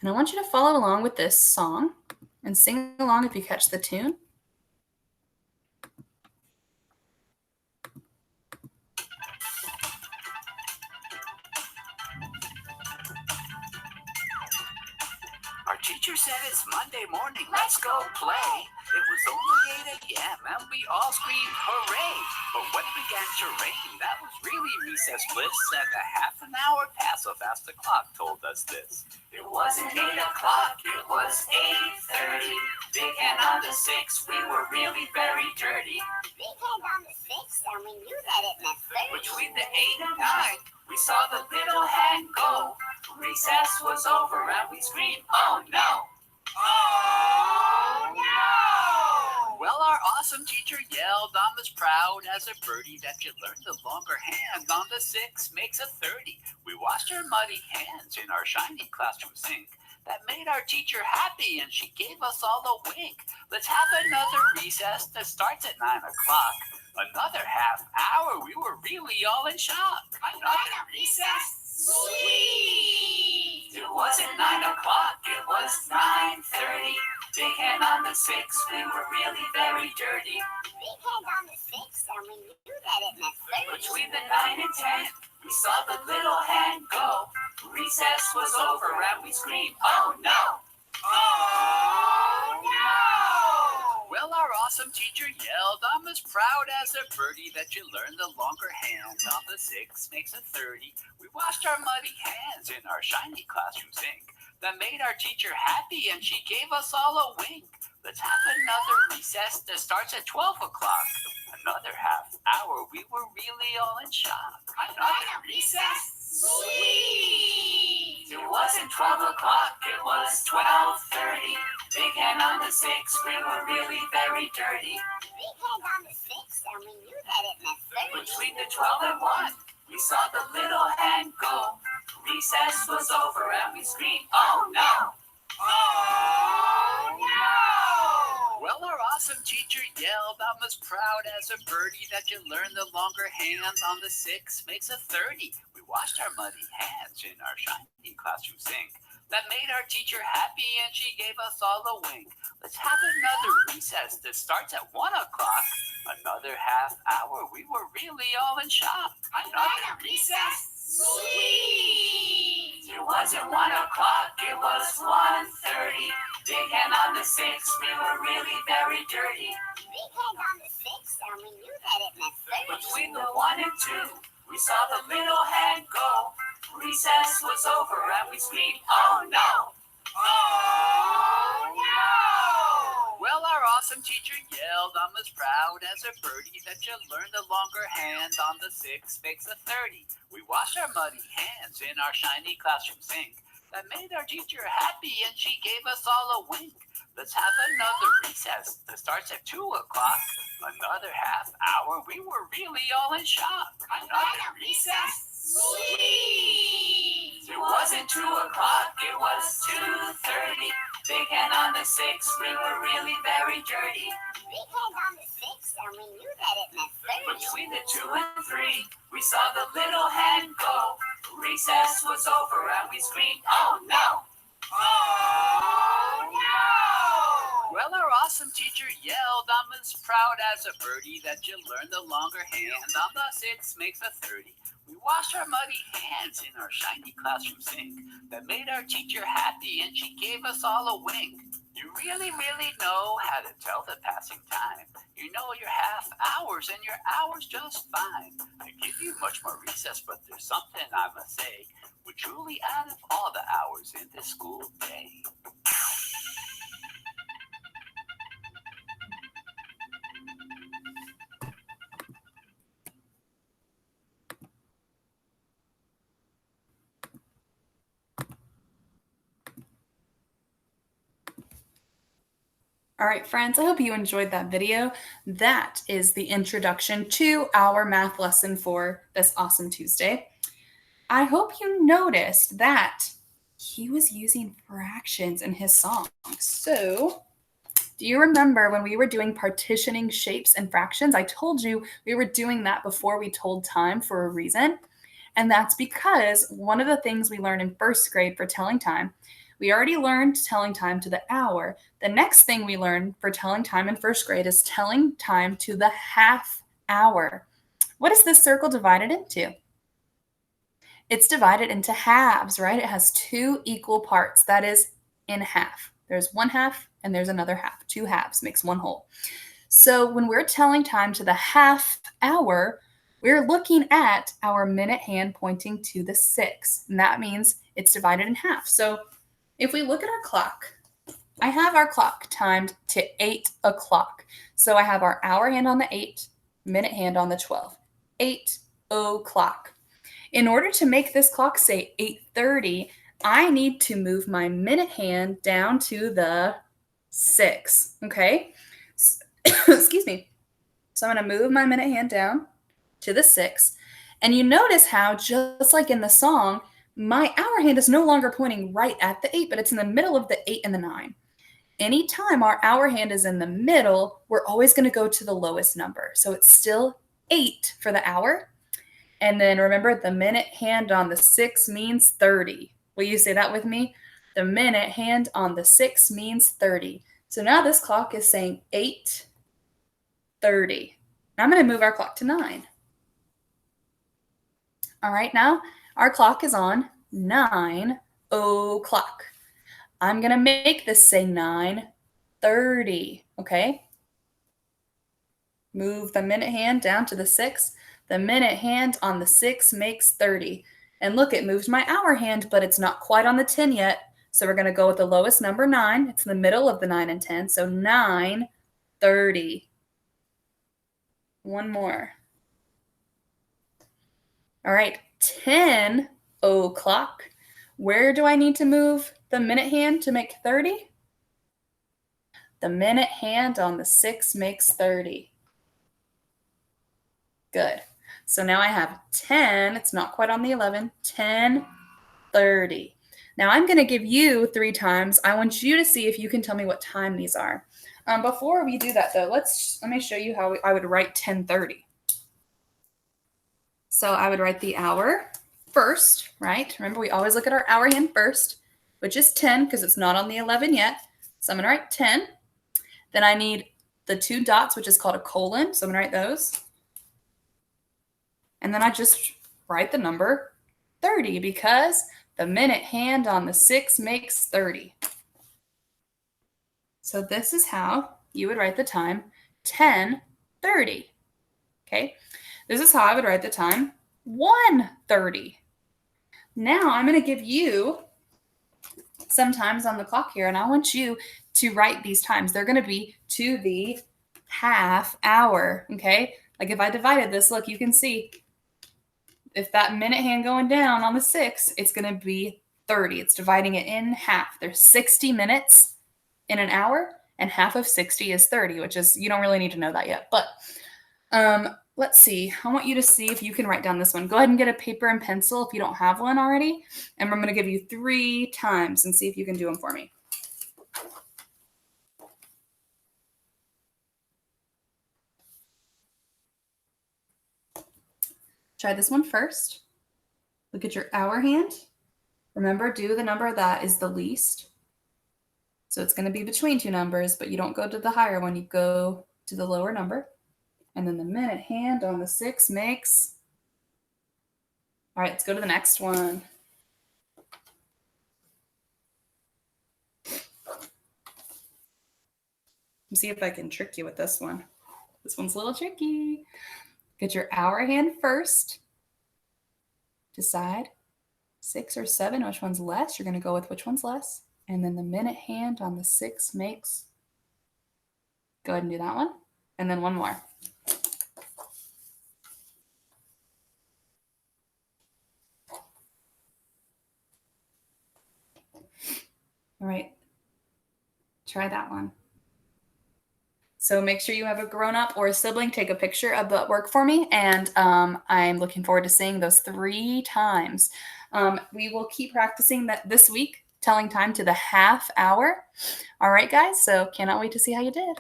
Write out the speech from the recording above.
And I want you to follow along with this song and sing along if you catch the tune. Our teacher said it's Monday morning, let's go play. It was only 8 a.m. and we all screamed hooray. But when it began to rain, that was really recess bliss. And a half an hour passed so fast the clock told us this. It wasn't 8 o'clock, it was 8:30. Big hand on the 6, we were really very dirty. Big hand on the 6, and we knew that it meant 30. Between the 8 and 9, we saw the little hand go. Recess was over and we screamed, oh no! Oh no! Well, our awesome teacher yelled, I'm as proud as a birdie that you learned the longer hand on the 6 makes a 30. We washed our muddy hands in our shiny classroom sink. That made our teacher happy and she gave us all a wink. Let's have another recess that starts at 9 o'clock. Another half hour, we were really all in shock. Another recess? Sweet! It wasn't 9 o'clock, it was 9:30. Big hand on the 6, we were really very dirty. Big hand on the 6, and we knew that it meant 30. Between the 9 and 10, we saw the little hand go. Recess was over and we screamed, oh no! Oh no! Well, our awesome teacher yelled, I'm as proud as a birdie that you learned the longer hand on the 6 makes a 30. We washed our muddy hands in our shiny classroom sink. That made our teacher happy and she gave us all a wink. Let's have another recess that starts at 12 o'clock. Another half hour, we were really all in shock. Another recess? Sweet! It wasn't 12 o'clock, it was 12:30. Big hand on the 6, we were really very dirty. Big hand on the 6, and we knew that it meant 30. Between the 12 and 1, we saw the little hand go. Recess was over and we screamed, oh no! Oh no! Well, our awesome teacher yelled, I'm as proud as a birdie that you learned the longer hand on the 6 makes a 30. We washed our muddy hands in our shiny classroom sink. That made our teacher happy and she gave us all a wink. Let's have another recess that starts at 1 o'clock. Another half hour, we were really all in shock. Another recess? Sweet! It wasn't 1 o'clock, it was 1:30. Big hand on the 6, we were really very dirty. Big hand on the 6, and we knew that it meant 30. Between the 1 and 2, we saw the little hand go. Recess was over and we screamed, oh no! Oh no! Well, our awesome teacher yelled, I'm as proud as a birdie that you learned the longer hand on the 6 makes a 30. We washed our muddy hands in our shiny classroom sink. That made our teacher happy and she gave us all a wink. Let's have another recess that starts at 2 o'clock. Another half hour, we were really all in shock. Another recess? Sweet! It wasn't 2 o'clock, it was 2:30. Big hand on the 6, we were really very dirty. Big hand on the 6, and we knew that it meant 30. Between the 2 and 3, we saw the little hand go. Recess was over and we screamed, oh no! Oh no! Well, our awesome teacher yelled, I'm as proud as a birdie that you learned the longer hand on the 6 makes a 30. We washed our muddy hands in our shiny classroom sink. That made our teacher happy and she gave us all a wink. You really, really know how to tell the passing time. You know your half hours and your hours just fine. I give you much more recess, but there's something I must say. We truly out of all the hours in this school day. All right, friends, I hope you enjoyed that video. That is the introduction to our math lesson for this awesome Tuesday. I hope you noticed that he was using fractions in his song. So, do you remember when we were doing partitioning shapes and fractions? I told you we were doing that before we told time for a reason. And that's because one of the things we learned in first grade for telling time We already learned telling time to the hour. The next thing we learn for telling time in first grade is telling time to the half hour. What is this circle divided into? It's divided into halves, right? It has two equal parts. That is in half. There's one half and there's another half. Two halves makes one whole. So when we're telling time to the half hour, we're looking at our minute hand pointing to the 6, and that means it's divided in half. So if we look at our clock, I have our clock timed to 8 o'clock. So I have our hour hand on the 8, minute hand on the 12. 8 o'clock. In order to make this clock say 8:30, I need to move my minute hand down to the 6, okay? Excuse me. So I'm going to move my minute hand down to the 6. And you notice how, just like in the song, my hour hand is no longer pointing right at the 8, but it's in the middle of the 8 and the 9. Anytime our hour hand is in the middle, we're always going to go to the lowest number. So it's still 8 for the hour. And then remember, the minute hand on the 6 means 30. Will you say that with me? The minute hand on the 6 means 30. So now this clock is saying 8:30. Now I'm going to move our clock to 9. All right, now our clock is on 9 o'clock. I'm going to make this say 9:30, okay? Move the minute hand down to the 6. The minute hand on the 6 makes 30. And look, it moves my hour hand, but it's not quite on the 10 yet. So we're going to go with the lowest number, 9. It's in the middle of the 9 and 10. So 9:30. One more. All right, 10 o'clock. Where do I need to move the minute hand to make 30? The minute hand on the 6 makes 30. Good. So now I have 10. It's not quite on the 11. 10:30. Now I'm going to give you 3 times. I want you to see if you can tell me what time these are. Before we do that, though, let me show you how I would write 10:30. So I would write the hour first, right? Remember, we always look at our hour hand first, which is 10 because it's not on the 11 yet. So I'm going to write 10. Then I need the 2 dots, which is called a colon. So I'm going to write those. And then I just write the number 30 because the minute hand on the 6 makes 30. So this is how you would write the time 10:30. Okay, this is how I would write the time 1:30. Now I'm going to give you some times on the clock here, and I want you to write these times. They're going to be to the half hour, okay? Like if I divided this, look, you can see if that minute hand going down on the 6, it's going to be 30. It's dividing it in half. There's 60 minutes in an hour, and half of 60 is 30, which is, you don't really need to know that yet. But let's see. I want you to see if you can write down this one. Go ahead and get a paper and pencil if you don't have one already. And I'm going to give you 3 times and see if you can do them for me. Try this one first. Look at your hour hand. Remember, do the number that is the least. So it's going to be between 2 numbers, but you don't go to the higher one. You go to the lower number. And then the minute hand on the 6 makes. All right, let's go to the next one. Let's see if I can trick you with this one. This one's a little tricky. Get your hour hand first. Decide 6 or 7, which one's less. You're going to go with which one's less. And then the minute hand on the 6 makes. Go ahead and do that one. And then one more. All right. Try that one. So make sure you have a grown-up or a sibling take a picture of the work for me, and I'm looking forward to seeing those 3 times. We will keep practicing that this week, telling time to the half hour. All right, guys, so cannot wait to see how you did.